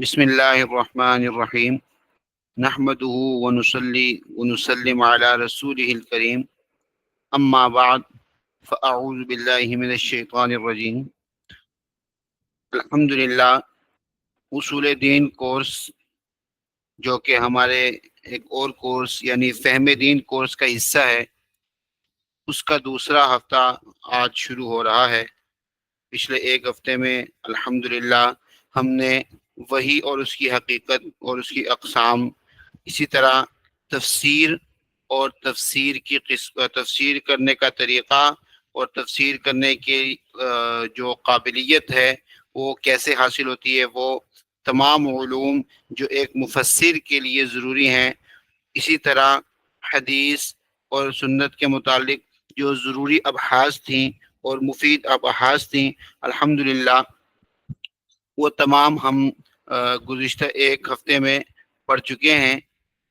بسم اللہ الرحمن الرحیم نحمده ونصلی ونسلم علی رسولہ الکریم اما بعد فاعوذ باللہ من الشیطان الرجیم۔ الحمدللہ اصول دین کورس جو کہ ہمارے ایک اور کورس یعنی فہم دین کورس کا حصہ ہے، اس کا دوسرا ہفتہ آج شروع ہو رہا ہے۔ پچھلے ایک ہفتے میں الحمدللہ ہم نے وحی اور اس کی حقیقت اور اس کی اقسام، اسی طرح تفسیر اور تفسیر کرنے کا طریقہ اور تفسیر کرنے کی جو قابلیت ہے وہ کیسے حاصل ہوتی ہے، وہ تمام علوم جو ایک مفسر کے لیے ضروری ہیں، اسی طرح حدیث اور سنت کے متعلق جو ضروری ابحاث تھیں اور مفید ابحاث تھیں، الحمدللہ وہ تمام ہم گزشتہ ایک ہفتے میں پڑھ چکے ہیں۔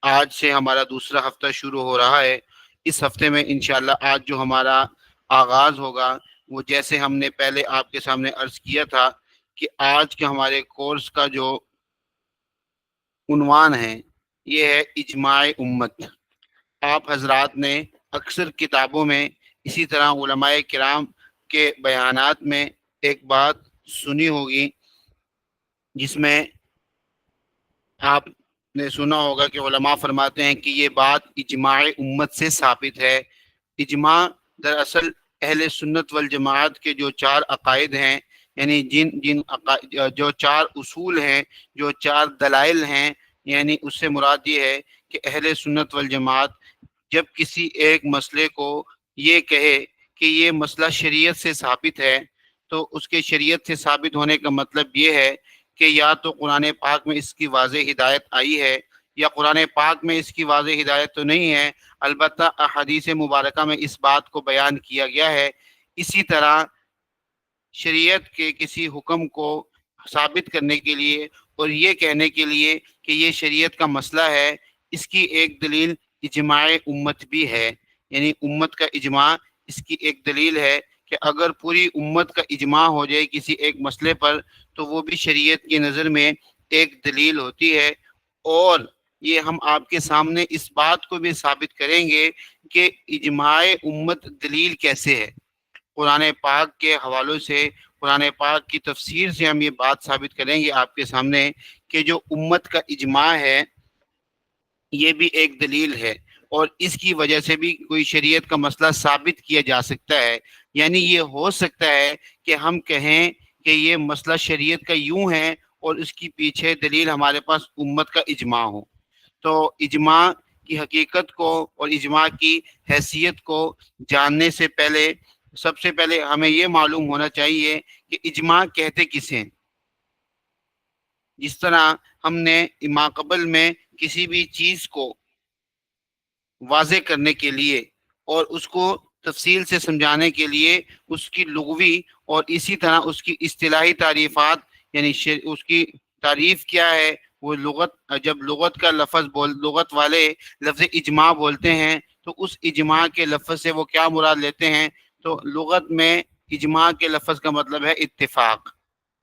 آج سے ہمارا دوسرا ہفتہ شروع ہو رہا ہے۔ اس ہفتے میں انشاءاللہ آج جو ہمارا آغاز ہوگا وہ جیسے ہم نے پہلے آپ کے سامنے عرض کیا تھا کہ آج کے ہمارے کورس کا جو عنوان ہے یہ ہے اجماع امت۔ آپ حضرات نے اکثر کتابوں میں، اسی طرح علماء کرام کے بیانات میں ایک بات سنی ہوگی جس میں آپ نے سنا ہوگا کہ علماء فرماتے ہیں کہ یہ بات اجماع امت سے ثابت ہے۔ اجماع دراصل اہل سنت والجماعت کے جو چار عقائد ہیں، یعنی جو چار اصول ہیں، جو چار دلائل ہیں، یعنی اس سے مراد یہ ہے کہ اہل سنت والجماعت جب کسی ایک مسئلے کو یہ کہے کہ یہ مسئلہ شریعت سے ثابت ہے، تو اس کے شریعت سے ثابت ہونے کا مطلب یہ ہے کہ یا تو قرآن پاک میں اس کی واضح ہدایت آئی ہے، یا قرآن پاک میں اس کی واضح ہدایت تو نہیں ہے، البتہ احادیث مبارکہ میں اس بات کو بیان کیا گیا ہے۔ اسی طرح شریعت کے کسی حکم کو ثابت کرنے کے لیے اور یہ کہنے کے لیے کہ یہ شریعت کا مسئلہ ہے، اس کی ایک دلیل اجماع امت بھی ہے، یعنی امت کا اجماع اس کی ایک دلیل ہے کہ اگر پوری امت کا اجماع ہو جائے کسی ایک مسئلے پر تو وہ بھی شریعت کی نظر میں ایک دلیل ہوتی ہے۔ اور یہ ہم آپ کے سامنے اس بات کو بھی ثابت کریں گے کہ اجماع امت دلیل کیسے ہے۔ قرآن پاک کے حوالوں سے، قرآن پاک کی تفسیر سے ہم یہ بات ثابت کریں گے آپ کے سامنے کہ جو امت کا اجماع ہے یہ بھی ایک دلیل ہے، اور اس کی وجہ سے بھی کوئی شریعت کا مسئلہ ثابت کیا جا سکتا ہے۔ یعنی یہ ہو سکتا ہے کہ ہم کہیں کہ یہ مسئلہ شریعت کا یوں ہے اور اس کی پیچھے دلیل ہمارے پاس امت کا اجماع ہو۔ تو اجماع کی حقیقت کو اور اجماع کی حیثیت کو جاننے سے پہلے سب سے پہلے ہمیں یہ معلوم ہونا چاہیے کہ اجماع کہتے کسے ہیں۔ جس طرح ہم نے ماقبل میں کسی بھی چیز کو واضح کرنے کے لیے اور اس کو تفصیل سے سمجھانے کے لیے اس کی لغوی اور اسی طرح اس کی اصطلاحی تعریفات، یعنی اس کی تعریف کیا ہے، وہ جب لغت کا لغت والے لفظ اجماع بولتے ہیں تو اس اجماع کے لفظ سے وہ کیا مراد لیتے ہیں، تو لغت میں اجماع کے لفظ کا مطلب ہے اتفاق،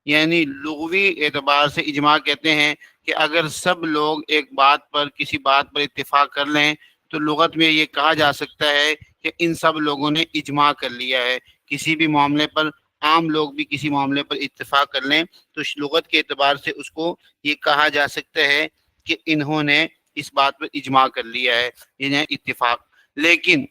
یعنی لغوی اعتبار سے اجماع کہتے ہیں کہ اگر سب لوگ ایک بات پر کسی بات پر اتفاق کر لیں تو لغت میں یہ کہا جا سکتا ہے کہ ان سب لوگوں نے اجماع کر لیا ہے۔ کسی بھی معاملے پر عام لوگ بھی کسی معاملے پر اتفاق کر لیں تو لغت کے اعتبار سے اس کو یہ کہا جا سکتا ہے کہ انہوں نے اس بات پر اجماع کر لیا ہے، یعنی اتفاق۔ لیکن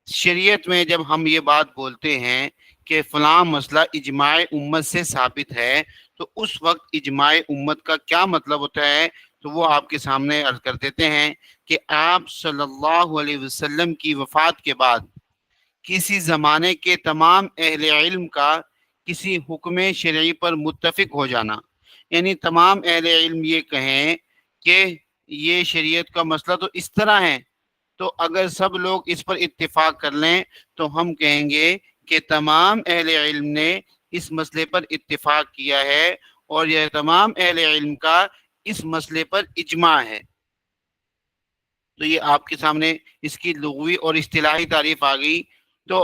شریعت میں جب ہم یہ بات بولتے ہیں کہ فلاں مسئلہ اجماع امت سے ثابت ہے تو اس وقت اجماع امت کا کیا مطلب ہوتا ہے، تو وہ آپ کے سامنے عرض کر دیتے ہیں کہ آپ صلی اللہ علیہ وسلم کی وفات کے بعد کسی زمانے کے تمام اہل علم کا کسی حکم شرعی پر متفق ہو جانا، یعنی تمام اہل علم یہ کہیں کہ یہ شریعت کا مسئلہ تو اس طرح ہے، تو اگر سب لوگ اس پر اتفاق کر لیں تو ہم کہیں گے کہ تمام اہل علم نے اس مسئلے پر اتفاق کیا ہے اور یہ تمام اہل علم کا اس مسئلے پر اجماع ہے۔ تو یہ آپ کے سامنے اس کی لغوی اور اصطلاحی تعریف آ گئی۔ تو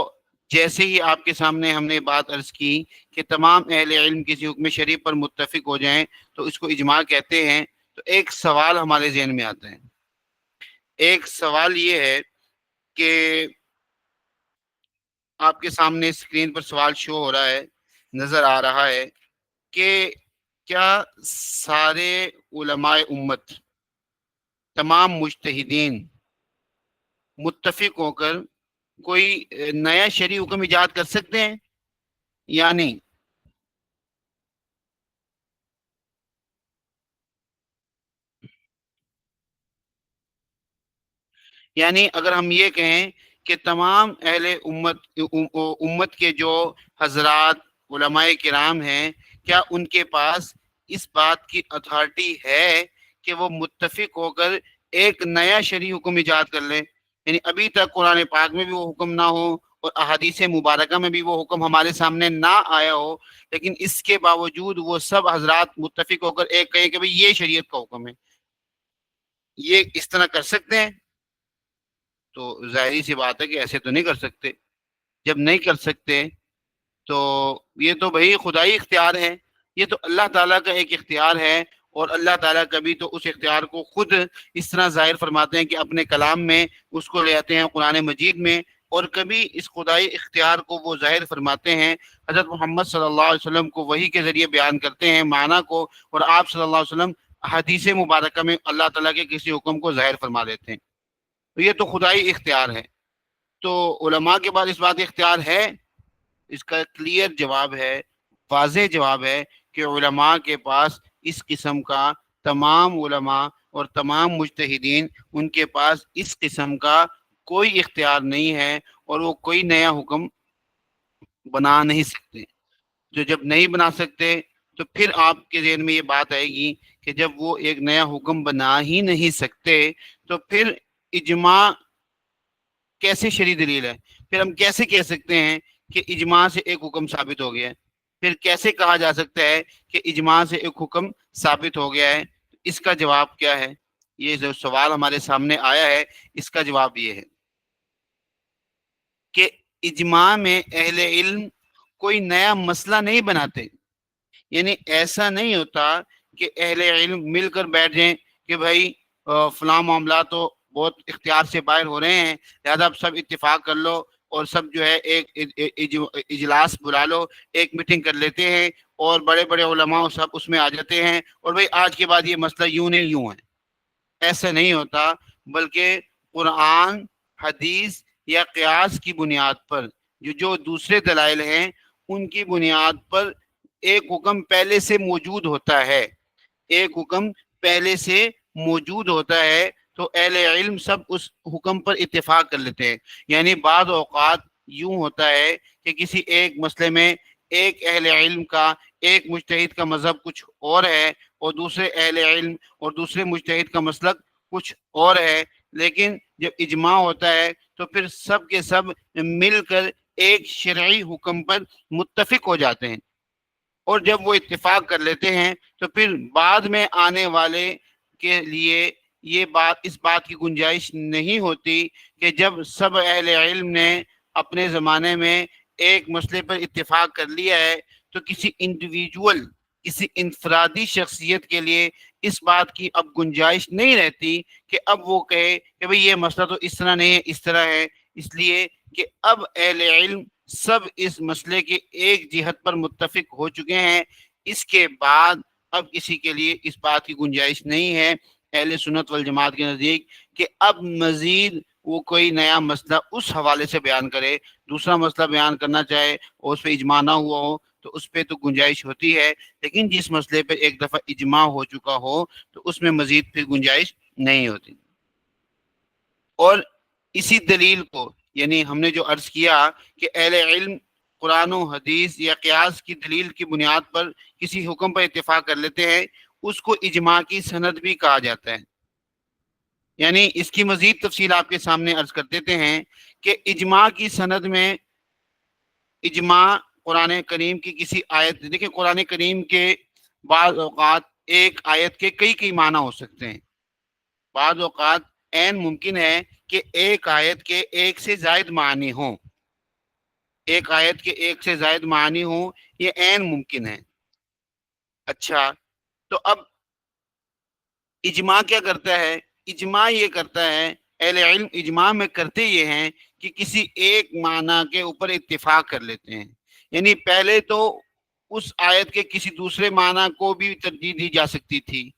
جیسے ہی آپ کے سامنے ہم نے بات عرض کی کہ تمام اہل علم کسی حکم شریف پر متفق ہو جائیں تو اس کو اجماع کہتے ہیں، تو ایک سوال ہمارے ذہن میں آتا ہے. ایک سوال یہ ہے کہ آپ کے سامنے اسکرین پر سوال شو ہو رہا ہے، نظر آ رہا ہے کہ کیا سارے علماء امت، تمام مجتہدین متفق ہو کر کوئی نیا شرعی حکم ایجاد کر سکتے ہیں یا نہیں؟ یعنی اگر ہم یہ کہیں کہ تمام اہل امت کے جو حضرات علماء کرام ہیں، کیا ان کے پاس اس بات کی اتھارٹی ہے کہ وہ متفق ہو کر ایک نیا شرعی حکم ایجاد کر لیں؟ یعنی ابھی تک قرآن پاک میں بھی وہ حکم نہ ہو اور احادیث مبارکہ میں بھی وہ حکم ہمارے سامنے نہ آیا ہو، لیکن اس کے باوجود وہ سب حضرات متفق ہو کر ایک کہیں کہ بھئی یہ شریعت کا حکم ہے، یہ اس طرح کر سکتے ہیں؟ تو ظاہری سی بات ہے کہ ایسے تو نہیں کر سکتے. جب نہیں کر سکتے تو یہ تو بھائی خدائی اختیار ہے، یہ تو اللہ تعالیٰ کا ایک اختیار ہے، اور اللہ تعالیٰ کبھی تو اس اختیار کو خود اس طرح ظاہر فرماتے ہیں کہ اپنے کلام میں اس کو لے آتے ہیں قرآن مجید میں، اور کبھی اس خدائی اختیار کو وہ ظاہر فرماتے ہیں، حضرت محمد صلی اللہ علیہ وسلم کو وحی کے ذریعے بیان کرتے ہیں معنی کو، اور آپ صلی اللہ علیہ وسلم حدیث مبارکہ میں اللہ تعالیٰ کے کسی حکم کو ظاہر فرما دیتے ہیں. تو یہ تو خدائی اختیار ہے. تو علماء کے پاس اس بات اختیار ہے؟ اس کا کلیئر جواب ہے، واضح جواب ہے کہ علماء کے پاس اس قسم کا، تمام علماء اور تمام مجتہدین، ان کے پاس اس قسم کا کوئی اختیار نہیں ہے، اور وہ کوئی نیا حکم بنا نہیں سکتے. جو جب نہیں بنا سکتے تو پھر آپ کے ذہن میں یہ بات آئے گی کہ جب وہ ایک نیا حکم بنا ہی نہیں سکتے تو پھر اجماع کیسے شرعی دلیل ہے؟ پھر ہم کیسے کہہ سکتے ہیں کہ اجماع سے ایک حکم ثابت ہو گیا ہے؟ پھر کیسے کہا جا سکتا ہے کہ اجماع سے ایک حکم ثابت ہو گیا ہے؟ اس کا جواب کیا ہے؟ یہ جو سوال ہمارے سامنے آیا ہے، اس کا جواب یہ ہے کہ اجماع میں اہل علم کوئی نیا مسئلہ نہیں بناتے. یعنی ایسا نہیں ہوتا کہ اہل علم مل کر بیٹھ جائیں کہ بھائی فلاں معاملات تو بہت اختیار سے باہر ہو رہے ہیں، لہٰذا اب سب اتفاق کر لو اور سب جو ہے ایک اجلاس بلا لو، ایک میٹنگ کر لیتے ہیں، اور بڑے بڑے علماء سب اس میں آ جاتے ہیں، اور بھائی آج کے بعد یہ مسئلہ یوں نہیں یوں ہے. ایسا نہیں ہوتا، بلکہ قرآن، حدیث یا قیاس کی بنیاد پر جو دوسرے دلائل ہیں ان کی بنیاد پر ایک حکم پہلے سے موجود ہوتا ہے. ایک حکم پہلے سے موجود ہوتا ہے تو اہل علم سب اس حکم پر اتفاق کر لیتے ہیں. یعنی بعض اوقات یوں ہوتا ہے کہ کسی ایک مسئلے میں ایک اہل علم کا، ایک مجتہد کا مذہب کچھ اور ہے، اور دوسرے اہل علم اور دوسرے مجتہد کا مسلک کچھ اور ہے، لیکن جب اجماع ہوتا ہے تو پھر سب کے سب مل کر ایک شرعی حکم پر متفق ہو جاتے ہیں. اور جب وہ اتفاق کر لیتے ہیں تو پھر بعد میں آنے والے کے لیے یہ بات، اس بات کی گنجائش نہیں ہوتی کہ جب سب اہل علم نے اپنے زمانے میں ایک مسئلے پر اتفاق کر لیا ہے تو کسی انڈیویجول، کسی انفرادی شخصیت کے لیے اس بات کی اب گنجائش نہیں رہتی کہ اب وہ کہے کہ بھئی یہ مسئلہ تو اس طرح نہیں ہے، اس طرح ہے. اس لیے کہ اب اہل علم سب اس مسئلے کے ایک جہت پر متفق ہو چکے ہیں. اس کے بعد اب کسی کے لیے اس بات کی گنجائش نہیں ہے اہل سنت والجماعت کے نزدیک کہ اب مزید وہ کوئی نیا مسئلہ اس حوالے سے بیان کرے، دوسرا مسئلہ بیان کرنا چاہے اور اس پہ اجماع نہ ہوا ہو تو اس پہ تو گنجائش ہوتی ہے، لیکن جس مسئلے پہ ایک دفعہ اجماع ہو چکا ہو تو اس میں مزید پھر گنجائش نہیں ہوتی. اور اسی دلیل کو، یعنی ہم نے جو عرض کیا کہ اہل علم قرآن و حدیث یا قیاس کی دلیل کی بنیاد پر کسی حکم پر اتفاق کر لیتے ہیں، اس کو اجماع کی سند بھی کہا جاتا ہے. یعنی اس کی مزید تفصیل آپ کے سامنے عرض کر دیتے ہیں کہ اجماع کی سند میں اجماع قرآن کریم کی کسی آیت، دیکھیں قرآن کریم کے بعض اوقات ایک آیت کے کئی معنی ہو سکتے ہیں. بعض اوقات عین ممکن ہے کہ ایک آیت کے ایک سے زائد معنی ہوں. ایک آیت کے ایک سے زائد معنی ہوں، یہ عین ممکن ہے۔ اچھا، تو اب اجماع کیا کرتا ہے؟ اجماع یہ کرتا ہے، اہل علم اجماع میں کرتے یہ ہیں کہ کسی ایک معنی کے اوپر اتفاق کر لیتے ہیں۔ یعنی پہلے تو اس آیت کے کسی دوسرے معنی کو بھی ترجیح دی جا سکتی تھی۔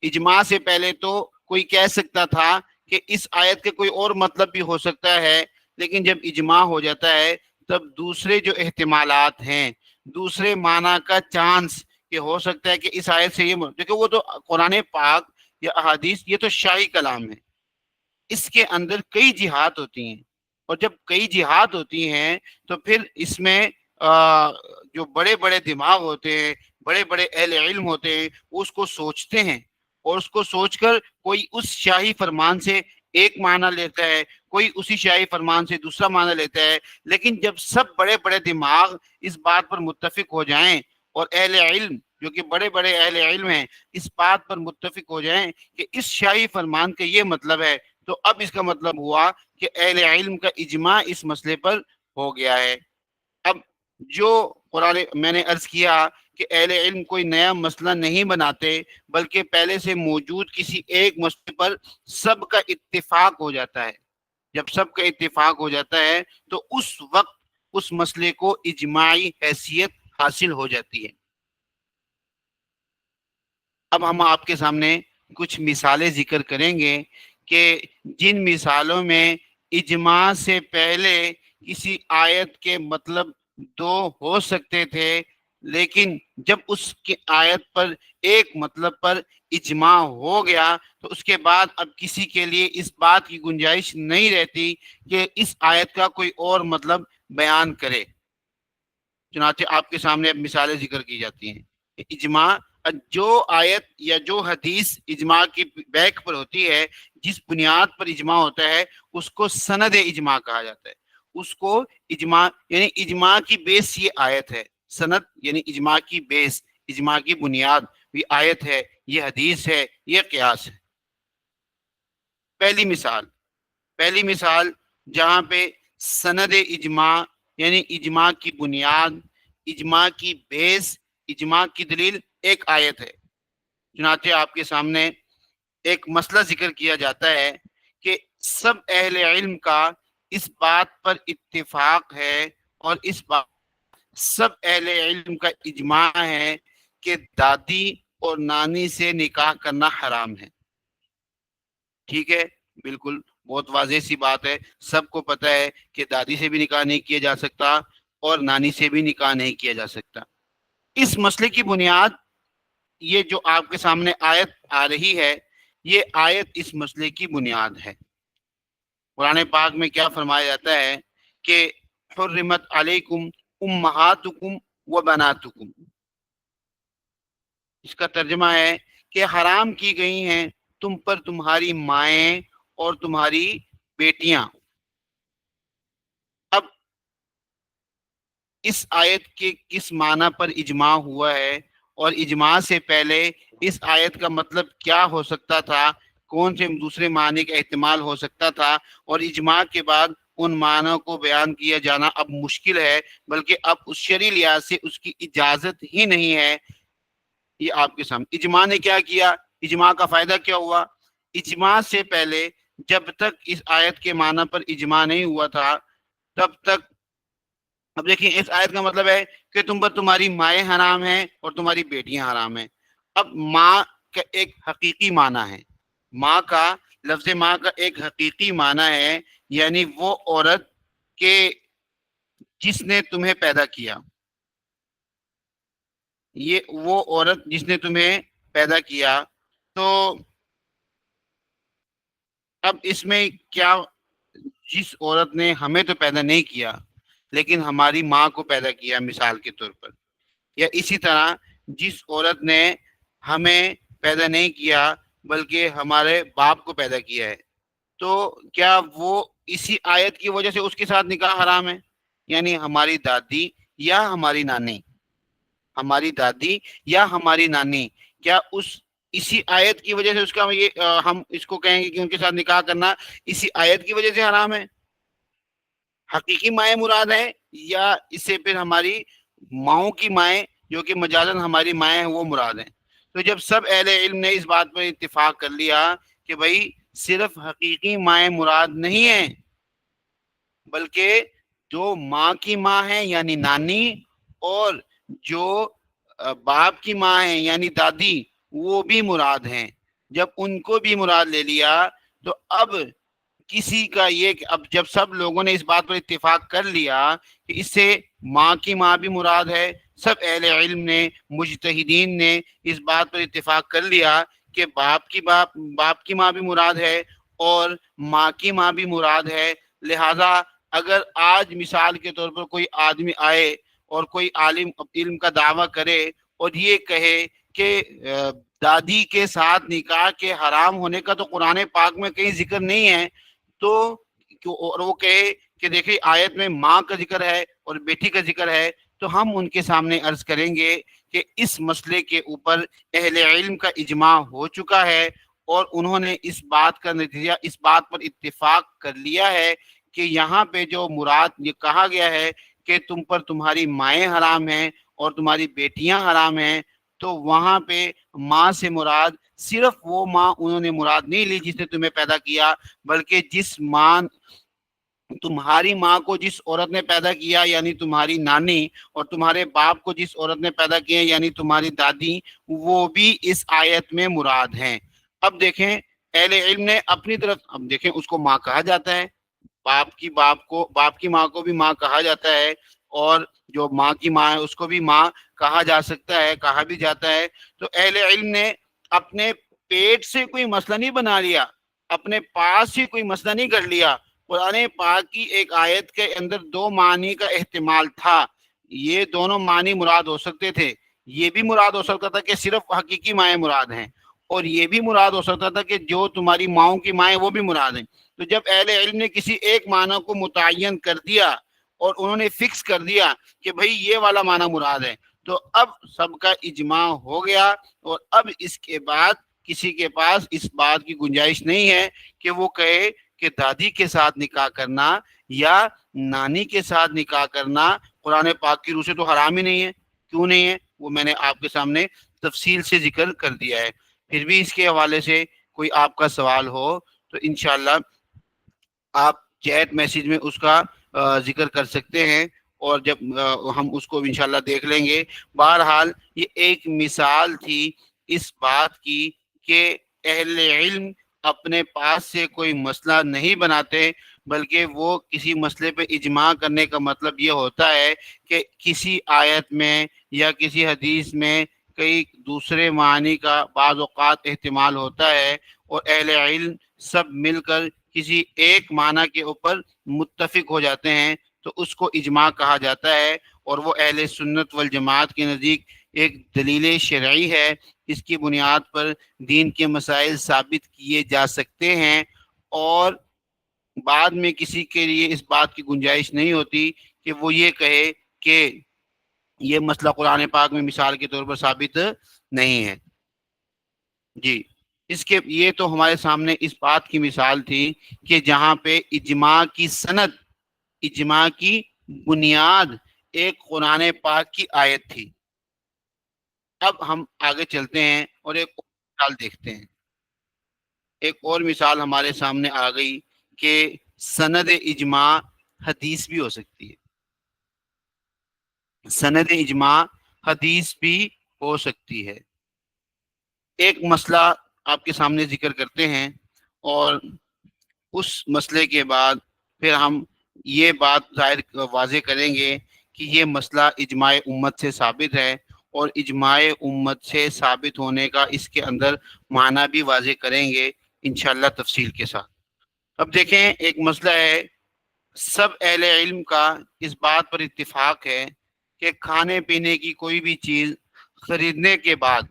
اجماع سے پہلے تو کوئی کہہ سکتا تھا کہ اس آیت کے کوئی اور مطلب بھی ہو سکتا ہے، لیکن جب اجماع ہو جاتا ہے تب دوسرے جو احتمالات ہیں، دوسرے معنی کا چانس کہ ہو سکتا ہے کہ اس آیت سے یہ دیکھو، وہ تو قرآن پاک یا احادیث یہ تو شاہی کلام ہے، اس کے اندر کئی جہات ہوتی ہیں، اور جب کئی جہات ہوتی ہیں تو پھر اس میں جو بڑے بڑے دماغ ہوتے ہیں، بڑے بڑے اہل علم ہوتے ہیں، وہ اس کو سوچتے ہیں، اور اس کو سوچ کر کوئی اس شاہی فرمان سے ایک معنی لیتا ہے، کوئی اسی شاہی فرمان سے دوسرا معنی لیتا ہے۔ لیکن جب سب بڑے بڑے دماغ اس بات پر متفق ہو جائیں، اور اہل علم جو کہ بڑے بڑے اہل علم ہیں اس بات پر متفق ہو جائیں کہ اس شاہی فرمان کا یہ مطلب ہے، تو اب اس کا مطلب ہوا کہ اہل علم کا اجماع اس مسئلے پر ہو گیا ہے۔ اب جو قرآن میں نے عرض کیا کہ اہل علم کوئی نیا مسئلہ نہیں بناتے، بلکہ پہلے سے موجود کسی ایک مسئلے پر سب کا اتفاق ہو جاتا ہے۔ جب سب کا اتفاق ہو جاتا ہے تو اس وقت اس مسئلے کو اجماعی حیثیت حاصل ہو جاتی ہے۔ اب ہم آپ کے سامنے کچھ مثالیں ذکر کریں گے کہ جن مثالوں میں اجماع سے پہلے کسی آیت کے مطلب دو ہو سکتے تھے، لیکن جب اس کی آیت پر ایک مطلب پر اجماع ہو گیا تو اس کے بعد اب کسی کے لیے اس بات کی گنجائش نہیں رہتی کہ اس آیت کا کوئی اور مطلب بیان کرے۔ چنانچہ آپ کے سامنے اب مثالیں ذکر کی جاتی ہیں۔ اجماع، جو آیت یا جو حدیث اجماع کی بیک پر ہوتی ہے، جس بنیاد پر اجماع ہوتا ہے، اس کو سند اجماع کہا جاتا ہے۔ اس کو اجماع یعنی اجماع کی بیس یہ آیت ہے، سند یعنی اجماع کی بیس، اجماع کی بنیاد یہ آیت ہے، یہ حدیث ہے، یہ قیاس ہے۔ پہلی مثال جہاں پہ سند اجماع یعنی اجماع کی بنیاد، اجماع کی بیس، اجماع کی دلیل ایک آیت ہے۔ چنانچہ آپ کے سامنے ایک مسئلہ ذکر کیا جاتا ہے کہ سب اہل علم کا اس بات پر اتفاق ہے، اور اس بات سب اہل علم کا اجماع ہے کہ دادی اور نانی سے نکاح کرنا حرام ہے۔ ٹھیک ہے، بالکل بہت واضح سی بات ہے، سب کو پتہ ہے کہ دادی سے بھی نکاح نہیں کیا جا سکتا اور نانی سے بھی نکاح نہیں کیا جا سکتا۔ اس مسئلے کی بنیاد یہ جو آپ کے سامنے آیت آ رہی ہے، یہ آیت اس مسئلے کی بنیاد ہے۔ قرآن پاک میں کیا فرمایا جاتا ہے کہ حرمت علیکم امہاتکم و بناتکم، اس کا ترجمہ ہے کہ حرام کی گئی ہیں تم پر تمہاری مائیں اور تمہاری بیٹیاں۔ اب اس آیت کے کس معنی پر اجماع ہوا ہے، اور اجماع سے پہلے اس آیت کا مطلب کیا ہو سکتا تھا، کون سے دوسرے معنی کا احتمال ہو سکتا تھا، اور اجماع کے بعد ان معنوں کو بیان کیا جانا اب مشکل ہے، بلکہ اب اس شرعی لحاظ سے اس کی اجازت ہی نہیں ہے۔ یہ آپ کے سامنے اجماع نے کیا کیا، اجماع کا فائدہ کیا ہوا؟ اجماع سے پہلے جب تک اس آیت کے معنی پر اجماع نہیں ہوا تھا تب تک، اب دیکھیں اس آیت کا مطلب ہے کہ تم پر تمہاری مائیں حرام ہیں اور تمہاری بیٹیاں حرام ہیں۔ اب ماں کا ایک حقیقی معنی ہے، ماں کا لفظ ماں کا ایک حقیقی معنی ہے، یعنی وہ عورت کہ جس نے تمہیں پیدا کیا، یہ وہ عورت جس نے تمہیں پیدا کیا۔ تو اب اس میں کیا، جس عورت نے ہمیں تو پیدا نہیں کیا لیکن ہماری ماں کو پیدا کیا مثال کے طور پر، یا اسی طرح جس عورت نے ہمیں پیدا نہیں کیا بلکہ ہمارے باپ کو پیدا کیا ہے، تو کیا وہ اسی آیت کی وجہ سے اس کے ساتھ نکاح حرام ہے؟ یعنی ہماری دادی یا ہماری نانی، ہماری دادی یا ہماری نانی، کیا اسی آیت کی وجہ سے اس کا یہ ہم اس کو کہیں گے کہ ان کے ساتھ نکاح کرنا اسی آیت کی وجہ سے حرام ہے؟ حقیقی مائیں مراد ہیں یا اس سے پھر ہماری ماؤں کی مائیں جو کہ مجازن ہماری مائیں ہیں وہ مراد ہیں؟ تو جب سب اہل علم نے اس بات پر اتفاق کر لیا کہ بھائی صرف حقیقی مائیں مراد نہیں ہیں، بلکہ جو ماں کی ماں ہے یعنی نانی، اور جو باپ کی ماں ہے یعنی دادی، وہ بھی مراد ہیں، جب ان کو بھی مراد لے لیا تو اب کسی کا یہ کہ اب جب سب لوگوں نے اس بات پر اتفاق کر لیا کہ اس سے ماں کی ماں بھی مراد ہے، سب اہل علم نے، مجتہدین نے اس بات پر اتفاق کر لیا کہ باپ کی ماں بھی مراد ہے اور ماں کی ماں بھی مراد ہے، لہذا اگر آج مثال کے طور پر کوئی آدمی آئے اور کوئی عالم علم کا دعویٰ کرے اور یہ کہے کہ دادی کے ساتھ نکاح کے حرام ہونے کا تو قرآن پاک میں کہیں ذکر نہیں ہے، تو اور وہ کہے کہ دیکھیں آیت میں ماں کا ذکر ہے اور بیٹی کا ذکر ہے، تو ہم ان کے سامنے عرض کریں گے کہ اس مسئلے کے اوپر اہل علم کا اجماع ہو چکا ہے اور انہوں نے اس بات کا نتیجہ اس بات پر اتفاق کر لیا ہے کہ یہاں پہ جو مراد یہ کہا گیا ہے کہ تم پر تمہاری مائیں حرام ہیں اور تمہاری بیٹیاں حرام ہیں، تو وہاں پہ ماں سے مراد صرف وہ ماں انہوں نے مراد نہیں لی جس نے تمہیں پیدا کیا، بلکہ جس ماں تمہاری ماں کو جس عورت نے پیدا کیا یعنی تمہاری نانی، اور تمہارے باپ کو جس عورت نے پیدا کیا یعنی تمہاری دادی، وہ بھی اس آیت میں مراد ہیں۔ اب دیکھیں اہل علم نے اپنی طرف، اب دیکھیں اس کو ماں کہا جاتا ہے، باپ کی ماں کو بھی ماں کہا جاتا ہے، اور جو ماں کی ماں ہے اس کو بھی ماں کہا جا سکتا ہے، کہا بھی جاتا ہے۔ تو اہل علم نے اپنے پیٹ سے کوئی مسئلہ نہیں بنا لیا، اپنے پاس ہی کوئی مسئلہ نہیں کر لیا، قرآن پاک کی ایک آیت کے اندر دو معنی کا احتمال تھا، یہ دونوں معنی مراد ہو سکتے تھے، یہ بھی مراد ہو سکتا تھا کہ صرف حقیقی مائیں مراد ہیں، اور یہ بھی مراد ہو سکتا تھا کہ جو تمہاری ماؤں کی مائیں وہ بھی مراد ہیں۔ تو جب اہل علم نے کسی ایک معنی کو متعین کر دیا اور انہوں نے فکس کر دیا کہ بھئی یہ والا معنی مراد ہے، تو اب سب کا اجماع ہو گیا، اور اب اس کے بعد کسی کے پاس اس بات کی گنجائش نہیں ہے کہ وہ کہے کہ دادی کے ساتھ نکاح کرنا یا نانی کے ساتھ نکاح کرنا قرآن پاک کی روح سے تو حرام ہی نہیں ہے۔ کیوں نہیں ہے وہ میں نے آپ کے سامنے تفصیل سے ذکر کر دیا ہے۔ پھر بھی اس کے حوالے سے کوئی آپ کا سوال ہو تو انشاءاللہ آپ چیٹ میسیج میں اس کا ذکر کر سکتے ہیں، اور جب ہم اس کو انشاءاللہ دیکھ لیں گے۔ بہرحال یہ ایک مثال تھی اس بات کی کہ اہل علم اپنے پاس سے کوئی مسئلہ نہیں بناتے، بلکہ وہ کسی مسئلے پہ اجماع کرنے کا مطلب یہ ہوتا ہے کہ کسی آیت میں یا کسی حدیث میں کئی دوسرے معنی کا بعض اوقات احتمال ہوتا ہے، اور اہل علم سب مل کر کسی ایک معنی کے اوپر متفق ہو جاتے ہیں تو اس کو اجماع کہا جاتا ہے، اور وہ اہل سنت والجماعت کے نزدیک ایک دلیل شرعی ہے، اس کی بنیاد پر دین کے مسائل ثابت کیے جا سکتے ہیں، اور بعد میں کسی کے لیے اس بات کی گنجائش نہیں ہوتی کہ وہ یہ کہے کہ یہ مسئلہ قرآن پاک میں مثال کے طور پر ثابت نہیں ہے۔ جی، اس کے یہ تو ہمارے سامنے اس بات کی مثال تھی کہ جہاں پہ اجماع کی سند، اجماع کی بنیاد ایک قرآن پاک کی آیت تھی۔ اب ہم آگے چلتے ہیں اور ایک اور مثال دیکھتے ہیں۔ ایک اور مثال ہمارے سامنے آ گئی کہ سند اجماع حدیث بھی ہو سکتی ہے، سند اجماع حدیث بھی ہو سکتی ہے۔ ایک مسئلہ آپ کے سامنے ذکر کرتے ہیں، اور اس مسئلے کے بعد پھر ہم یہ بات واضح کریں گے کہ یہ مسئلہ اجماع امت سے ثابت ہے، اور اجماع امت سے ثابت ہونے کا اس کے اندر معنی بھی واضح کریں گے انشاءاللہ تفصیل کے ساتھ۔ اب دیکھیں ایک مسئلہ ہے، سب اہل علم کا اس بات پر اتفاق ہے کہ کھانے پینے کی کوئی بھی چیز خریدنے کے بعد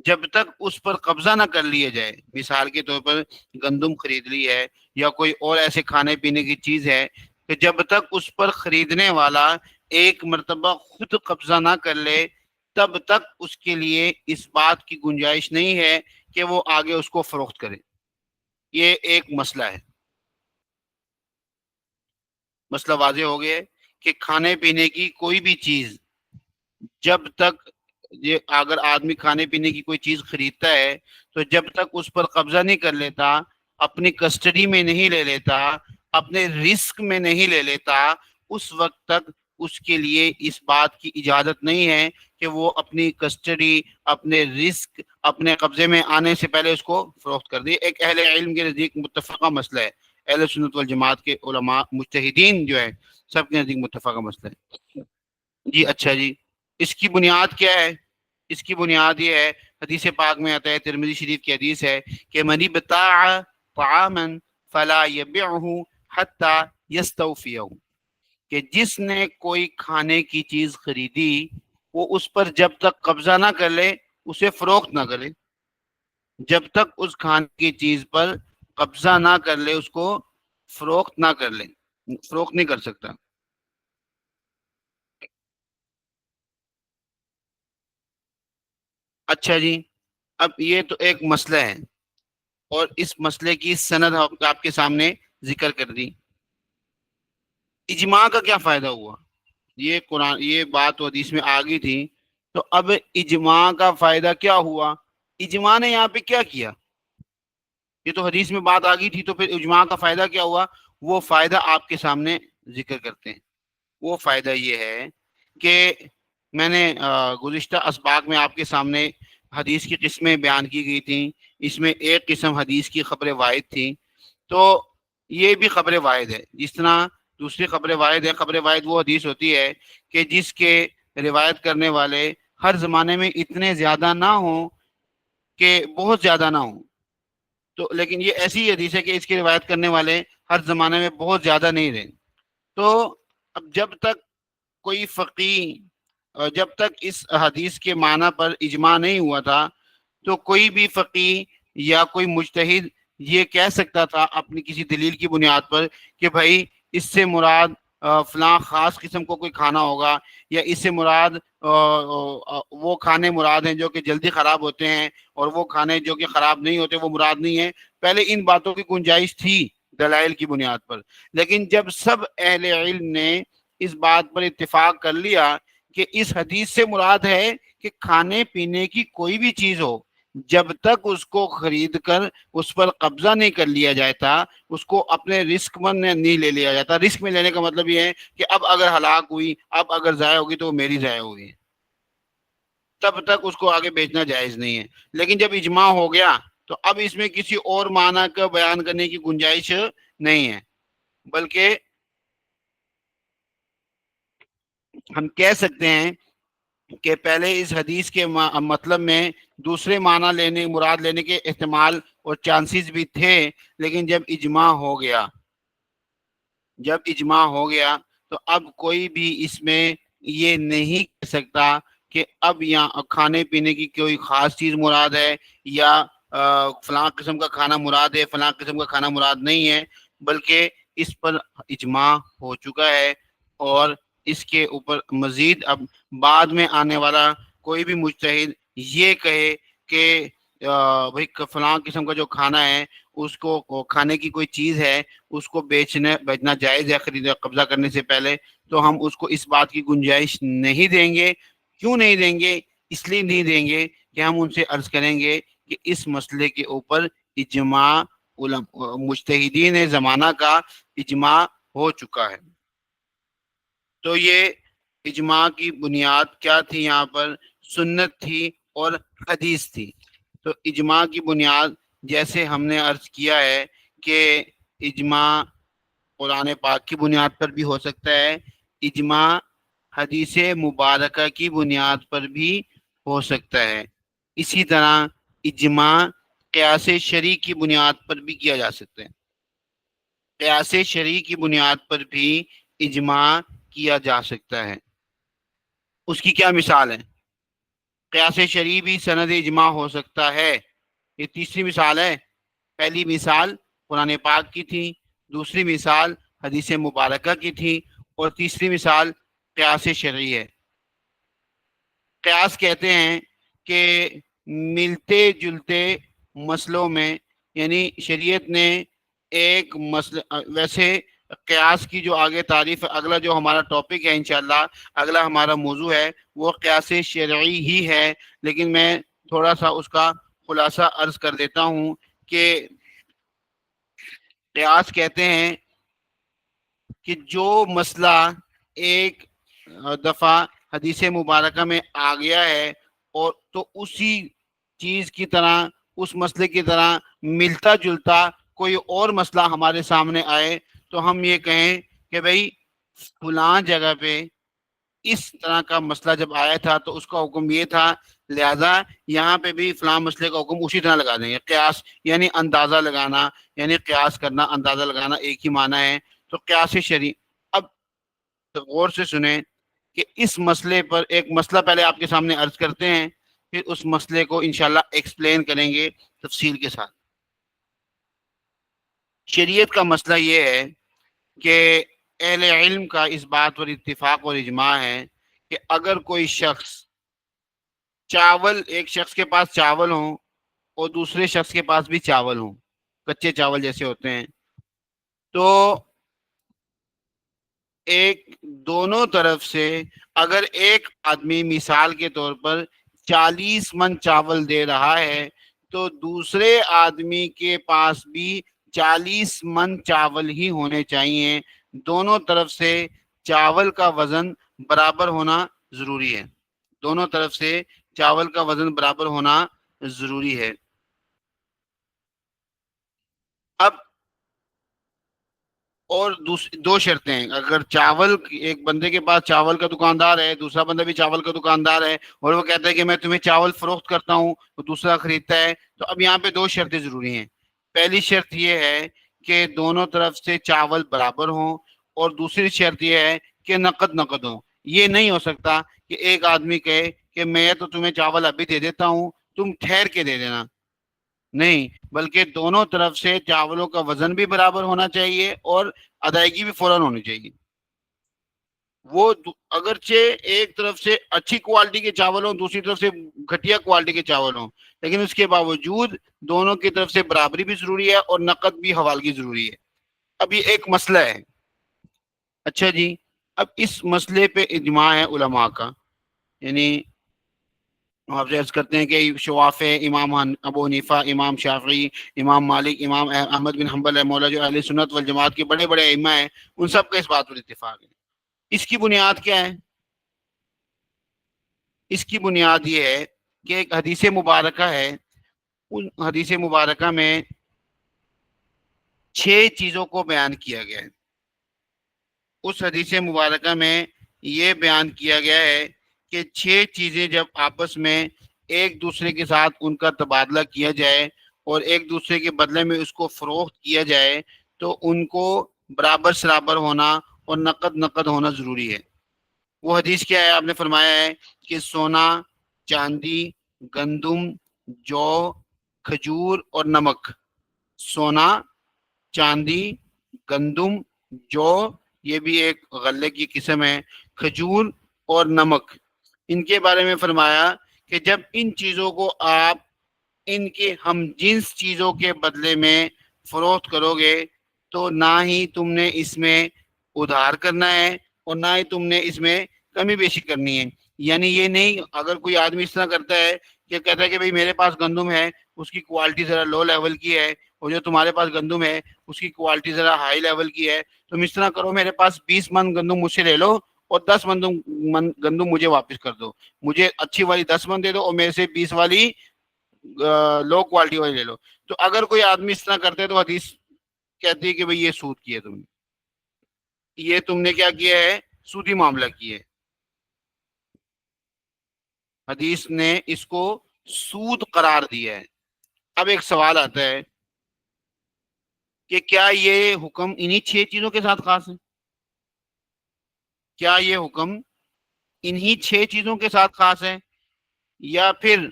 جب تک اس پر قبضہ نہ کر لیا جائے، مثال کے طور پر گندم خرید لی ہے یا کوئی اور ایسے کھانے پینے کی چیز ہے، کہ جب تک اس پر خریدنے والا ایک مرتبہ خود قبضہ نہ کر لے تب تک اس کے لیے اس بات کی گنجائش نہیں ہے کہ وہ آگے اس کو فروخت کرے۔ یہ ایک مسئلہ ہے۔ مسئلہ واضح ہو گیا ہے کہ کھانے پینے کی کوئی بھی چیز جب تک یہ اگر آدمی کھانے پینے کی کوئی چیز خریدتا ہے تو جب تک اس پر قبضہ نہیں کر لیتا، اپنی کسٹڈی میں نہیں لے لیتا، اپنے رسک میں نہیں لے لیتا، اس وقت تک اس کے لیے اس بات کی اجازت نہیں ہے کہ وہ اپنی کسٹڈی، اپنے رسک، اپنے قبضے میں آنے سے پہلے اس کو فروخت کر دے۔ ایک اہل علم کے نزدیک متفقہ مسئلہ ہے، اہل سنت والجماعت کے علماء مجتہدین جو ہے سب کے نزدیک متفقہ مسئلہ ہے۔ جی اچھا جی، اس کی بنیاد کیا ہے؟ اس کی بنیاد یہ ہے، حدیث پاک میں آتا ہے، ترمذی شریف کی حدیث ہے کہ من ابتاع طعاما فلا يبعه حتى يستوفيه، کہ جس نے کوئی کھانے کی چیز خریدی وہ اس پر جب تک قبضہ نہ کر لے اسے فروخت نہ کرے، جب تک اس کھانے کی چیز پر قبضہ نہ کر لے اس کو فروخت نہ کر لے، فروخت نہیں کر سکتا۔ اچھا جی، اب یہ تو ایک مسئلہ ہے اور اس مسئلے کی سند آپ کے سامنے ذکر کر دی۔ اجماع کا کیا فائدہ ہوا؟ یہ قرآن، یہ بات تو حدیث میں آ گئی تھی، تو اب اجماع کا فائدہ کیا ہوا؟ اجماع نے یہاں پہ کیا کیا؟ یہ تو حدیث میں بات آ گئی تھی، تو پھر اجماع کا فائدہ کیا ہوا؟ وہ فائدہ آپ کے سامنے ذکر کرتے ہیں۔ وہ فائدہ یہ ہے کہ میں نے گزشتہ اسباق میں آپ کے سامنے حدیث کی قسمیں بیان کی گئی تھیں، اس میں ایک قسم حدیث کی خبر واحد تھی، تو یہ بھی خبر واحد ہے۔ جس طرح دوسری خبر واحد ہے، خبر واحد وہ حدیث ہوتی ہے کہ جس کے روایت کرنے والے ہر زمانے میں اتنے زیادہ نہ ہوں کہ بہت زیادہ نہ ہوں، تو لیکن یہ ایسی حدیث ہے کہ اس کی روایت کرنے والے ہر زمانے میں بہت زیادہ نہیں رہے۔ تو اب جب تک کوئی فقیہ، جب تک اس حدیث کے معنی پر اجماع نہیں ہوا تھا، تو کوئی بھی فقیہ یا کوئی مجتہد یہ کہہ سکتا تھا اپنی کسی دلیل کی بنیاد پر کہ بھائی اس سے مراد فلاں خاص قسم کو کوئی کھانا ہوگا، یا اس سے مراد وہ کھانے مراد ہیں جو کہ جلدی خراب ہوتے ہیں، اور وہ کھانے جو کہ خراب نہیں ہوتے وہ مراد نہیں ہیں۔ پہلے ان باتوں کی گنجائش تھی دلائل کی بنیاد پر، لیکن جب سب اہل علم نے اس بات پر اتفاق کر لیا کہ اس حدیث سے مراد ہے کہ کھانے پینے کی کوئی بھی چیز ہو، جب تک اس کو خرید کر اس پر قبضہ نہیں کر لیا جاتا، اس کو اپنے رسک میں نہیں لے لیا جاتا۔ رسک میں لینے کا مطلب یہ ہے کہ اب اگر ہلاک ہوئی، اب اگر ضائع ہوگی تو وہ میری ضائع ہوگی، تب تک اس کو آگے بیچنا جائز نہیں ہے۔ لیکن جب اجماع ہو گیا تو اب اس میں کسی اور معنی کا بیان کرنے کی گنجائش نہیں ہے، بلکہ ہم کہہ سکتے ہیں کہ پہلے اس حدیث کے مطلب میں دوسرے معنی لینے، مراد لینے کے احتمال اور چانسز بھی تھے، لیکن جب اجماع ہو گیا، جب اجماع ہو گیا تو اب کوئی بھی اس میں یہ نہیں کہہ سکتا کہ اب یہاں کھانے پینے کی کوئی خاص چیز مراد ہے، یا فلاں قسم کا کھانا مراد ہے، فلاں قسم کا کھانا مراد نہیں ہے، بلکہ اس پر اجماع ہو چکا ہے۔ اور اس کے اوپر مزید اب بعد میں آنے والا کوئی بھی مجتہد یہ کہے کہ بھائی فلاں قسم کا جو کھانا ہے اس کو کھانے کی کوئی چیز ہے، اس کو بیچنا جائز ہے قبضہ کرنے سے پہلے، تو ہم اس کو اس بات کی گنجائش نہیں دیں گے۔ کیوں نہیں دیں گے؟ اس لیے نہیں دیں گے کہ ہم ان سے عرض کریں گے کہ اس مسئلے کے اوپر اجماع مجتہدین زمانہ کا اجماع ہو چکا ہے۔ تو یہ اجماع کی بنیاد کیا تھی؟ یہاں پر سنت تھی اور حدیث تھی۔ تو اجماع کی بنیاد جیسے ہم نے عرض کیا ہے کہ اجماع قرآن پاک کی بنیاد پر بھی ہو سکتا ہے، اجماع حدیث مبارکہ کی بنیاد پر بھی ہو سکتا ہے، اسی طرح اجماع قیاس شرعی کی بنیاد پر بھی کیا جا سکتا ہے۔ قیاس شرعی کی بنیاد پر بھی اجماع کیا جا سکتا ہے۔ اس کی کیا مثال ہے؟ قیاس شرعی بھی سند اجماع ہو سکتا ہے۔ یہ تیسری مثال ہے۔ پہلی مثال قرآن پاک کی تھی، دوسری مثال حدیث مبارکہ کی تھی، اور تیسری مثال قیاس شرعی ہے۔ قیاس کہتے ہیں کہ ملتے جلتے مسئلوں میں، یعنی شریعت نے ایک مسئلہ، ویسے قیاس کی جو آگے تعریف ہے، اگلا جو ہمارا ٹاپک ہے انشاءاللہ، اگلا ہمارا موضوع ہے وہ قیاس شرعی ہی ہے، لیکن میں تھوڑا سا اس کا خلاصہ عرض کر دیتا ہوں کہ قیاس کہتے ہیں کہ جو مسئلہ ایک دفعہ حدیث مبارکہ میں آ گیا ہے اور تو اسی چیز کی طرح، اس مسئلے کی طرح ملتا جلتا کوئی اور مسئلہ ہمارے سامنے آئے تو ہم یہ کہیں کہ بھئی فلاں جگہ پہ اس طرح کا مسئلہ جب آیا تھا تو اس کا حکم یہ تھا، لہذا یہاں پہ بھی فلاں مسئلے کا حکم اسی طرح لگا دیں گے۔ قیاس یعنی اندازہ لگانا، یعنی قیاس کرنا، اندازہ لگانا ایک ہی معنی ہے۔ تو قیاس شرعی، اب غور سے سنیں کہ اس مسئلے پر ایک مسئلہ پہلے آپ کے سامنے عرض کرتے ہیں، پھر اس مسئلے کو انشاءاللہ ایکسپلین کریں گے تفصیل کے ساتھ۔ شریعت کا مسئلہ یہ ہے کہ اہل علم کا اس بات پر اتفاق اور اجماع ہے کہ اگر کوئی شخص چاول، ایک شخص کے پاس چاول ہوں اور دوسرے شخص کے پاس بھی چاول ہوں، کچے چاول جیسے ہوتے ہیں، تو ایک دونوں طرف سے اگر ایک آدمی مثال کے طور پر 40 من چاول دے رہا ہے تو دوسرے آدمی کے پاس بھی 40 من چاول ہی ہونے چاہیے۔ دونوں طرف سے چاول کا وزن برابر ہونا ضروری ہے، دونوں طرف سے چاول کا وزن برابر ہونا ضروری ہے۔ اب اور دو شرطیں ہیں، اگر چاول، ایک بندے کے پاس چاول کا دکاندار ہے، دوسرا بندہ بھی چاول کا دکاندار ہے، اور وہ کہتا ہے کہ میں تمہیں چاول فروخت کرتا ہوں، تو دوسرا خریدتا ہے، تو اب یہاں پہ دو شرطیں ضروری ہیں۔ پہلی شرط یہ ہے کہ دونوں طرف سے چاول برابر ہوں، اور دوسری شرط یہ ہے کہ نقد نقد ہوں۔ یہ نہیں ہو سکتا کہ ایک آدمی کہے کہ میں تو تمہیں چاول ابھی دے دیتا ہوں، تم ٹھہر کے دے دینا، نہیں، بلکہ دونوں طرف سے چاولوں کا وزن بھی برابر ہونا چاہیے اور ادائیگی بھی فوراً ہونی چاہیے۔ وہ اگرچہ ایک طرف سے اچھی کوالٹی کے چاول ہوں، دوسری طرف سے گھٹیا کوالٹی کے چاول ہوں، لیکن اس کے باوجود دونوں کی طرف سے برابری بھی ضروری ہے اور نقد بھی حوالگی ضروری ہے۔ اب یہ ایک مسئلہ ہے۔ اچھا جی، اب اس مسئلے پہ اجماع ہے علماء کا، یعنی آپ سے عرض کرتے ہیں کہ شوافع، امام ابو حنیفہ، امام شافعی، امام مالک، امام احمد بن حنبل ہے مولا، جو اہل سنت والجماعت کے بڑے بڑے ائمہ ہیں، ان سب کا اس بات پر اتفاق ہے۔ اس کی بنیاد کیا ہے؟ اس کی بنیاد یہ ہے کہ ایک حدیث مبارکہ ہے، ان حدیث مبارکہ میں 6 چیزوں کو بیان کیا گیا ہے۔ اس حدیث مبارکہ میں یہ بیان کیا گیا ہے کہ 6 چیزیں جب آپس میں ایک دوسرے کے ساتھ ان کا تبادلہ کیا جائے اور ایک دوسرے کے بدلے میں اس کو فروخت کیا جائے تو ان کو برابر سرابر ہونا اور نقد نقد ہونا ضروری ہے۔ وہ حدیث کیا ہے؟ آپ نے فرمایا ہے کہ سونا، چاندی، گندم، جو، کھجور اور نمک۔ سونا، چاندی، گندم، جو، یہ بھی ایک غلے کی قسم ہے، کھجور اور نمک، ان کے بارے میں فرمایا کہ جب ان چیزوں کو آپ ان کے ہم جنس چیزوں کے بدلے میں فروخت کرو گے تو نہ ہی تم نے اس میں ادھار کرنا ہے اور نہ ہی تم نے اس میں کمی بیشی کرنی ہے۔ یعنی یہ نہیں، اگر کوئی آدمی اس طرح کرتا ہے کہ کہتا ہے کہ بھئی میرے پاس گندم ہے، اس کی کوالٹی ذرا لو لیول کی ہے، اور جو تمہارے پاس گندم ہے اس کی کوالٹی ذرا ہائی لیول کی ہے، تم اس طرح کرو، میرے پاس 20 من گندم مجھ سے لے لو اور 10 من گندم مجھے واپس کر دو، مجھے اچھی والی 10 من دے دو اور میرے سے 20 والی لو کوالٹی والی لے لو۔ تو اگر کوئی آدمی اس طرح کرتے تو حدیث کہتی ہے کہ بھئی یہ سود کیا تم نے، یہ تم نے کیا کیا ہے؟ سودی معاملہ کیا ہے۔ حدیث نے اس کو سود قرار دیا ہے۔ اب ایک سوال آتا ہے کہ کیا یہ حکم انہی 6 چیزوں کے ساتھ خاص ہے؟ کیا یہ حکم انہی 6 چیزوں کے ساتھ خاص ہے، یا پھر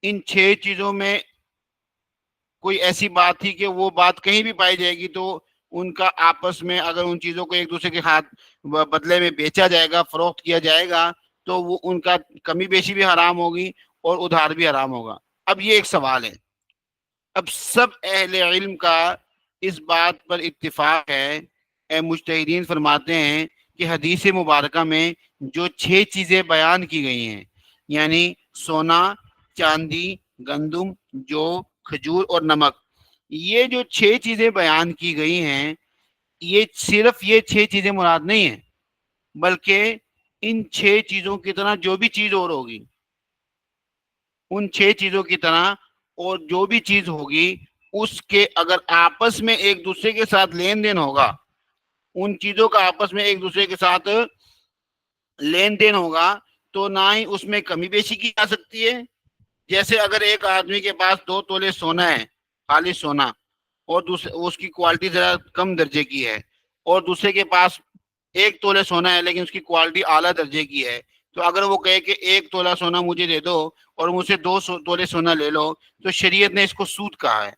ان 6 چیزوں میں کوئی ایسی بات تھی کہ وہ بات کہیں بھی پائی جائے گی تو ان کا آپس میں اگر ان چیزوں کو ایک دوسرے کے ہاتھ بدلے میں بیچا جائے گا، فروخت کیا جائے گا، تو وہ ان کا کمی بیشی بھی حرام ہوگی اور ادھار بھی حرام ہوگا؟ اب یہ ایک سوال ہے۔ اب سب اہل علم کا اس بات پر اتفاق ہے، مجتہدین فرماتے ہیں کہ حدیث مبارکہ میں جو 6 چیزیں بیان کی گئی ہیں، یعنی سونا، چاندی، گندم، جو، کھجور اور نمک، یہ جو 6 چیزیں بیان کی گئی ہیں، یہ صرف یہ 6 چیزیں مراد نہیں ہیں، بلکہ ان 6 چیزوں کی طرح جو بھی چیز اور ہوگی، ان 6 چیزوں کی طرح اور جو بھی چیز ہوگی، اس کے اگر آپس میں ایک دوسرے کے ساتھ لین دین ہوگا، ان چیزوں کا آپس میں ایک دوسرے کے ساتھ لین دین ہوگا، تو نہ ہی اس میں کمی بیشی کی جا سکتی ہے۔ جیسے اگر ایک آدمی کے پاس 2 تولے سونا ہے، خالی سونا، اور اس کی کوالٹی ذرا کم درجے کی ہے، اور دوسرے کے پاس 1 تولے سونا ہے لیکن اس کی کوالٹی اعلیٰ درجے کی ہے، تو اگر وہ کہے کہ 1 تولہ سونا مجھے دے دو اور مجھ سے 2 تولے سونا لے لو، تو شریعت نے اس کو سود کہا ہے۔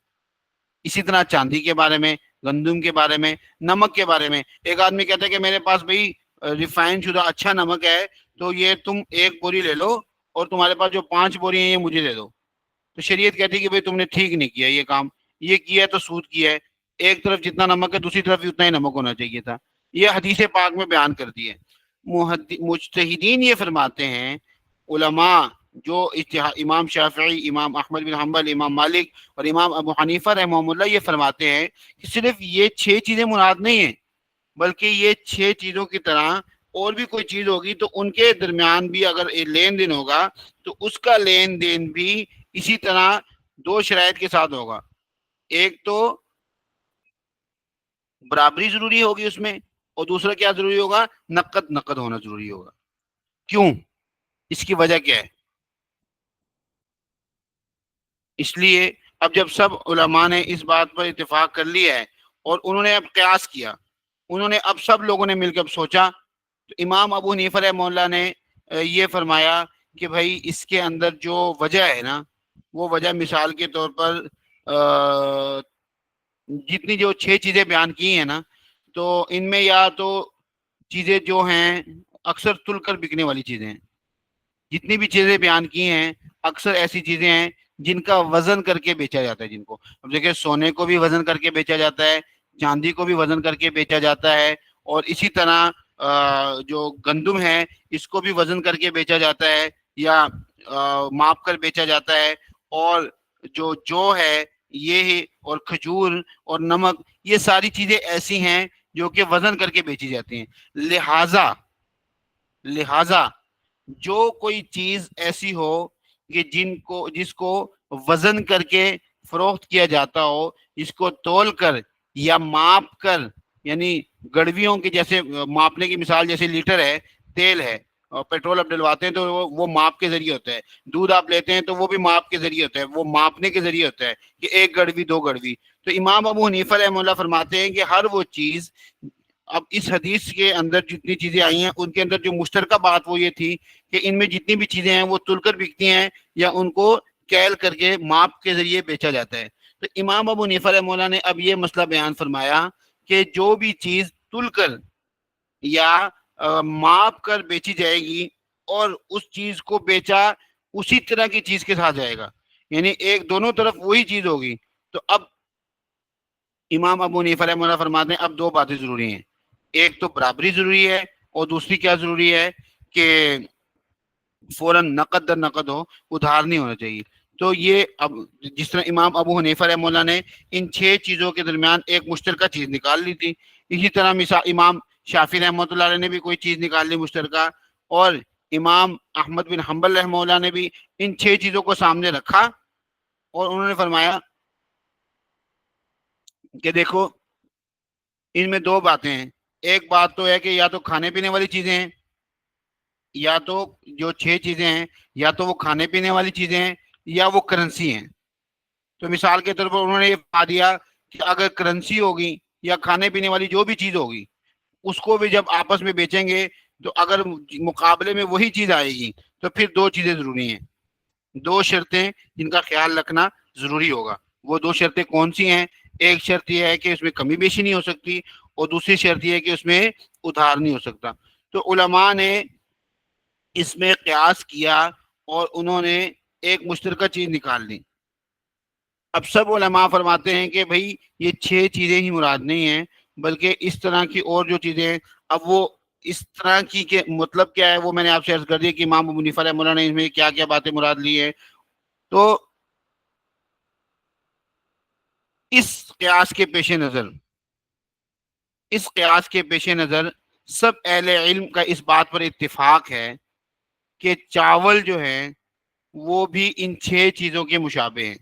اسی طرح چاندی کے بارے میں، گندم کے بارے میں، نمک کے بارے میں، ایک آدمی کہتا ہے کہ میرے پاس بھائی ریفائن شدہ اچھا نمک ہے، تو یہ تم 1 بوری لے لو اور تمہارے پاس جو 5 بوری ہیں یہ مجھے دے دو، تو شریعت کہتی ہے کہ بھائی تم نے ٹھیک نہیں کیا یہ کام، یہ کیا ہے تو سود کیا ہے، ایک طرف جتنا نمک ہے دوسری طرف بھی اتنا ہی نمک ہونا چاہیے تھا۔ یہ حدیث پاک میں بیان کر دی ہے۔ مجتہدین یہ فرماتے ہیں، علماء جو امام شافعی، امام احمد بن حنبل، امام مالک اور امام ابو حنیفہ رحمہ اللہ یہ فرماتے ہیں کہ صرف یہ 6 چیزیں مراد نہیں ہیں، بلکہ یہ 6 چیزوں کی طرح اور بھی کوئی چیز ہوگی تو ان کے درمیان بھی اگر لین دین ہوگا تو اس کا لین دین بھی اسی طرح 2 شرائط کے ساتھ ہوگا۔ ایک تو برابری ضروری ہوگی اس میں، اور دوسرا کیا ضروری ہوگا؟ نقد ہونا ضروری ہوگا۔ کیوں؟ اس کی وجہ کیا ہے؟ اس لیے اب جب سب علماء نے اس بات پر اتفاق کر لیا ہے اور انہوں نے اب قیاس کیا، انہوں نے اب سب لوگوں نے مل کر سوچا، تو امام ابو حنیفہ رحمہ اللہ نے یہ فرمایا کہ بھائی اس کے اندر جو وجہ ہے نا، وہ وجہ مثال کے طور پر جتنی جو 6 چیزیں بیان کی ہیں نا، تو ان میں یا تو چیزیں جو ہیں اکثر تل کر بکنے والی چیزیں ہیں، جتنی بھی چیزیں بیان کی ہیں اکثر ایسی چیزیں ہیں جن کا وزن کر کے بیچا جاتا ہے، جن کو اب دیکھیں سونے کو بھی وزن کر کے بیچا جاتا ہے، چاندی کو بھی وزن کر کے بیچا جاتا ہے، اور اسی طرح جو گندم ہے اس کو بھی وزن کر کے بیچا جاتا ہے یا ماپ کر بیچا جاتا ہے، اور جو ہے یہ اور کھجور اور نمک، یہ ساری چیزیں ایسی ہیں جو کہ وزن کر کے بیچی جاتی ہیں۔ لہذا جو کوئی چیز ایسی ہو کہ جس کو وزن کر کے فروخت کیا جاتا ہو، جس کو تول کر یا ماپ کر، یعنی گڑویوں کے جیسے ماپنے کی مثال جیسے لیٹر ہے، تیل ہے، اور پیٹرول آپ ڈلواتے ہیں تو وہ ماپ کے ذریعے ہوتا ہے، دودھ آپ لیتے ہیں تو وہ بھی ماپ کے ذریعے ہوتا ہے، وہ ماپنے کے ذریعے ہوتا ہے کہ 1 گڑوی 2 گڑوی۔ تو امام ابو حنیفہ رحمہ اللہ فرماتے ہیں کہ ہر وہ چیز، اب اس حدیث کے اندر جتنی چیزیں آئی ہیں ان کے اندر جو مشترکہ بات وہ یہ تھی کہ ان میں جتنی بھی چیزیں ہیں وہ تل کر بکتی ہیں یا ان کو کیل کر کے ماپ کے ذریعے بیچا جاتا ہے۔ تو امام ابو حنیفہ رحمہ اللہ نے اب یہ مسئلہ بیان فرمایا کہ جو بھی چیز تل کر یا ماپ کر بیچی جائے گی اور اس چیز کو بیچا اسی طرح کی چیز کے ساتھ جائے گا، یعنی ایک دونوں طرف وہی چیز ہوگی، تو اب امام ابو حنیفہ رحمہ اللہ فرماتے ہیں اب 2 باتیں ضروری ہیں، ایک تو برابری ضروری ہے اور دوسری کیا ضروری ہے کہ فوراً نقد در نقد ہو، ادھار نہیں ہونا چاہیے۔ تو یہ اب جس طرح امام ابو حنیفہ رحمہ اللہ نے ان 6 چیزوں کے درمیان ایک مشترکہ چیز نکال لی تھی، اسی طرح امام شافعی رحمۃ اللہ علیہ نے بھی کوئی چیز نکال لی مشترکہ، اور امام احمد بن حنبل رحمہ اللہ نے بھی ان 6 چیزوں کو سامنے رکھا اور انہوں نے فرمایا کہ دیکھو ان میں 2 باتیں ہیں، ایک بات تو ہے کہ یا تو کھانے پینے والی چیزیں ہیں، یا تو جو 6 چیزیں ہیں یا تو وہ کھانے پینے والی چیزیں ہیں یا وہ کرنسی ہیں۔ تو مثال کے طور پر انہوں نے یہ بتا دیا کہ اگر کرنسی ہوگی یا کھانے پینے والی جو بھی چیز ہوگی، اس کو بھی جب آپس میں بیچیں گے تو اگر مقابلے میں وہی چیز آئے گی تو پھر 2 چیزیں ضروری ہیں، 2 شرطیں جن کا خیال رکھنا ضروری ہوگا۔ وہ 2 شرطیں کون سی ہیں؟ ایک شرط یہ ہے کہ اس میں کمی بیشی نہیں ہو سکتی، اور دوسری شرط یہ ہے کہ اس میں ادھار نہیں ہو سکتا۔ تو علماء نے اس میں قیاس کیا اور انہوں نے ایک مشترکہ چیز نکال لی۔ اب سب علماء فرماتے ہیں کہ بھائی یہ 6 چیزیں ہی مراد نہیں ہیں، بلکہ اس طرح کی اور جو چیزیں ہیں، اب وہ اس طرح کی کہ مطلب کیا ہے وہ میں نے آپ سے عرض کر دیا کہ امام ابو حنیفہ رحمہ اللہ نے اس میں کیا کیا باتیں مراد لی ہے. تو اس قیاس کے پیش نظر سب اہل علم کا اس بات پر اتفاق ہے کہ چاول جو ہے وہ بھی ان 6 چیزوں کے مشابہ ہیں.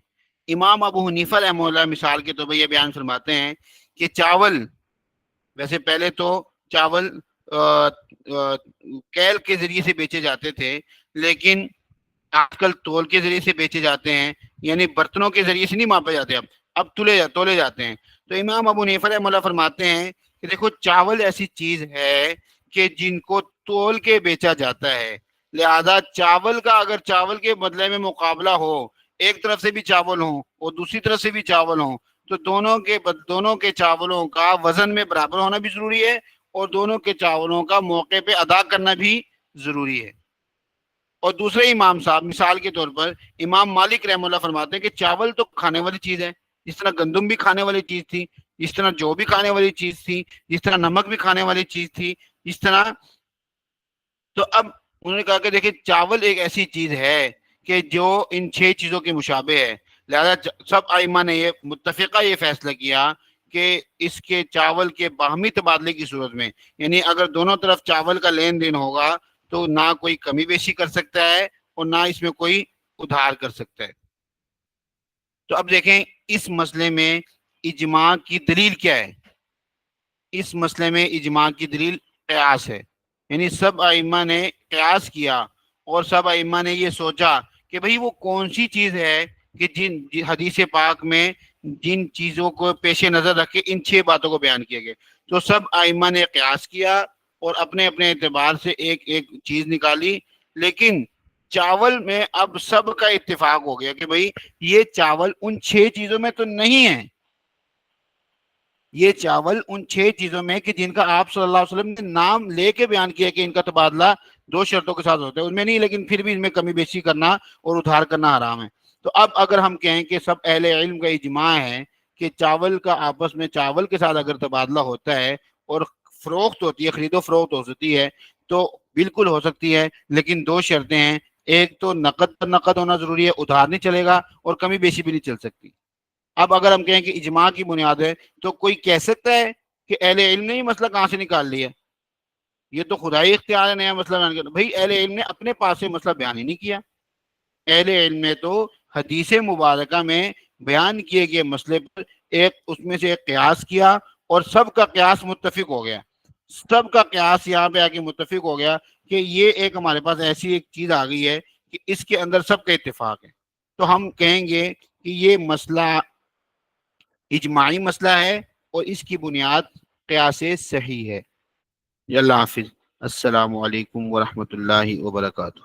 امام ابو حنیفہ رحمہ اللہ مثال کے طور پر یہ بیان فرماتے ہیں کہ چاول، ویسے پہلے تو چاول کیل کے ذریعے سے بیچے جاتے تھے، لیکن آج کل تول کے ذریعے سے بیچے جاتے ہیں، یعنی برتنوں کے ذریعے سے نہیں ماپے جاتے، اب تولے جاتے ہیں. تو امام ابو حنیفہ رحمہ اللہ فرماتے ہیں کہ دیکھو چاول ایسی چیز ہے کہ جن کو تول کے بیچا جاتا ہے، لہذا چاول کا اگر چاول کے بدلے میں مقابلہ ہو، ایک طرف سے بھی چاول ہوں اور دوسری طرف سے بھی چاول ہوں، تو دونوں کے چاولوں کا وزن میں برابر ہونا بھی ضروری ہے اور دونوں کے چاولوں کا موقع پہ ادا کرنا بھی ضروری ہے. اور دوسرے امام صاحب مثال کے طور پر امام مالک رحمہ اللہ فرماتے ہیں کہ چاول تو کھانے والی چیز ہے، جس طرح گندم بھی کھانے والی چیز تھی، جس طرح جو بھی کھانے والی چیز تھی، جس طرح نمک بھی کھانے والی چیز تھی، جس طرح. تو اب انہوں نے کہا کہ دیکھیں چاول ایک ایسی چیز ہے کہ جو ان 6 چیزوں کے مشابہ ہے، لہذا سب ائمہ نے یہ متفقہ یہ فیصلہ کیا کہ اس کے چاول کے باہمی تبادلے کی صورت میں، یعنی اگر دونوں طرف چاول کا لین دین ہوگا تو نہ کوئی کمی بیشی کر سکتا ہے اور نہ اس میں کوئی ادھار کر سکتا ہے. تو اب دیکھیں اس مسئلے میں اجماع کی دلیل کیا ہے. اس مسئلے میں اجماع کی دلیل قیاس ہے، یعنی سب ائمہ نے قیاس کیا اور سب ائمہ نے یہ سوچا کہ بھئی وہ کون سی چیز ہے کہ جن حدیث پاک میں جن چیزوں کو پیش نظر رکھ کے ان 6 باتوں کو بیان کیا گیا. تو سب ائمہ نے قیاس کیا اور اپنے اپنے اعتبار سے ایک ایک چیز نکالی، لیکن چاول میں اب سب کا اتفاق ہو گیا کہ بھئی یہ چاول ان 6 چیزوں میں تو نہیں ہے. یہ چاول ان 6 چیزوں میں کہ جن کا آپ صلی اللہ علیہ وسلم نے نام لے کے بیان کیا کہ ان کا تبادلہ 2 شرطوں کے ساتھ ہوتا ہے، ان میں نہیں، لیکن پھر بھی ان میں کمی بیشی کرنا اور ادھار کرنا حرام ہے. تو اب اگر ہم کہیں کہ سب اہل علم کا اجماع ہے کہ چاول کا آپس میں چاول کے ساتھ اگر تبادلہ ہوتا ہے اور فروخت ہوتی ہے، خرید و فروخت ہو سکتی ہے، تو بالکل ہو سکتی ہے، لیکن 2 شرطیں ہیں. ایک تو نقد پر نقد ہونا ضروری ہے، ادھار نہیں چلے گا، اور کمی بیشی بھی نہیں چل سکتی. اب اگر ہم کہیں کہ اجماع کی بنیاد ہے تو کوئی کہہ سکتا ہے کہ اہل علم نے یہ مسئلہ کہاں سے نکال لیا، یہ تو خدائی اختیار ہے نیا مسئلہ بیان کرنا. بھائی اہل علم نے اپنے پاس سے مسئلہ بیان ہی نہیں کیا، اہل علم نے تو حدیث مبارکہ میں بیان کیے گئے مسئلے پر اس میں سے ایک قیاس کیا اور سب کا قیاس متفق ہو گیا. سب کا قیاس یہاں پہ آ کے متفق ہو گیا کہ یہ ایک ہمارے پاس ایسی ایک چیز آ گئی ہے کہ اس کے اندر سب کا اتفاق ہے. تو ہم کہیں گے کہ یہ مسئلہ اجماعی مسئلہ ہے اور اس کی بنیاد قیاس صحیح ہے. اللہ حافظ. السلام علیکم ورحمۃ اللہ وبرکاتہ.